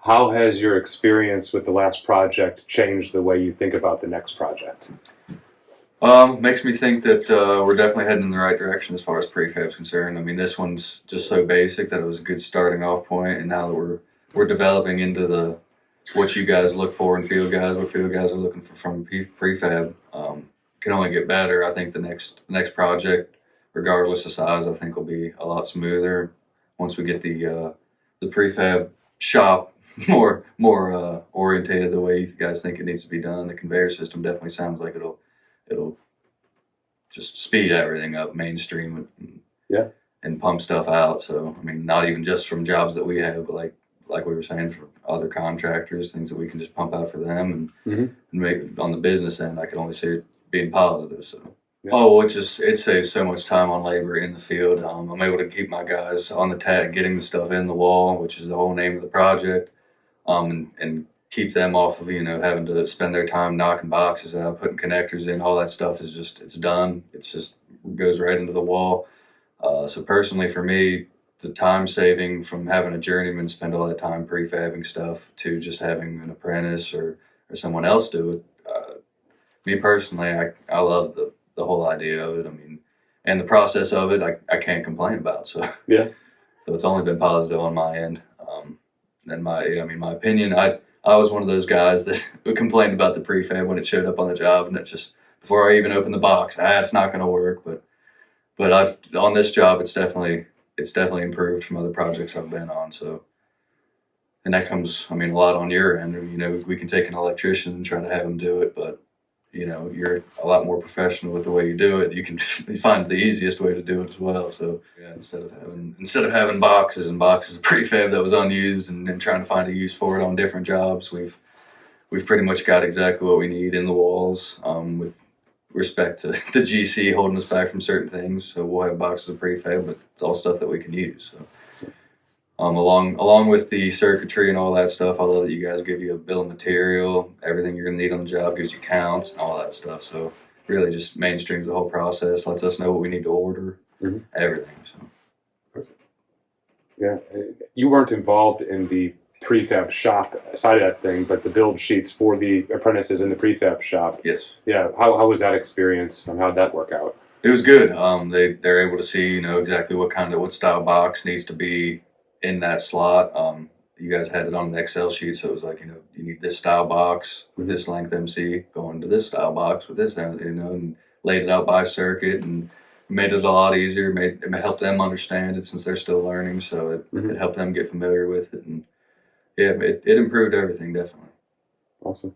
How has your experience with the last project changed the way you think about the next project? Makes me think that we're definitely heading in the right direction as far as prefab's concerned. I mean, this one's just so basic that it was a good starting off point, and now that we're developing into the what you guys look for in field guys, what field guys are looking for from prefab, can only get better. I think the next project, regardless of size, I think will be a lot smoother once we get the prefab shop more orientated the way you guys think it needs to be done. The conveyor system definitely sounds like it'll just speed everything up mainstream Yeah. and pump stuff out. So I mean, not even just from jobs that we have, but like we were saying, for other contractors, things that we can just pump out for them and make on the business end. I can only see it being positive. So. Yeah. Oh, it saves so much time on labor in the field. I'm able to keep my guys on the tag, getting the stuff in the wall, which is the whole name of the project, and keep them off of having to spend their time knocking boxes out, putting connectors in. All that stuff is just it's done. It's just goes right into the wall. So personally, for me, the time saving from having a journeyman spend all that time prefabbing stuff to just having an apprentice or someone else do it. Me personally, I love the whole idea of it. I mean, and the process of it, I can't complain about. So Yeah. so it's only been positive on my end. And my opinion, I was one of those guys that complained about the prefab when it showed up on the job, and it just before I even opened the box, it's not going to work. But I've on this job, it's definitely improved from other projects I've been on. So, and that comes, I mean, a lot on your end. We can take an electrician and try to have him do it, but you're a lot more professional with the way you do it. You can find the easiest way to do it as well. So yeah, instead of having boxes and boxes of prefab that was unused and trying to find a use for it on different jobs, we've pretty much got exactly what we need in the walls. With respect to the GC holding us back from certain things, so we'll have boxes of prefab, but it's all stuff that we can use. So. Along with the circuitry and all that stuff, I love that you guys give you a bill of material, everything you're gonna need on the job, gives you counts and all that stuff. So really just mainstreams the whole process, lets us know what we need to order, everything. So Yeah, you weren't involved in the prefab shop side of that thing, but the build sheets for the apprentices in the prefab shop. yes, Yeah, how was that experience and how'd that work out? it was good. They're able to see exactly what style box needs to be in that slot. You guys had it on the Excel sheet, so it was like, you need this style box with this length MC going to this style box with this, and laid it out by circuit and made it a lot easier. It helped them understand it since they're still learning, so it helped them get familiar with it, and yeah, it improved everything definitely. Awesome.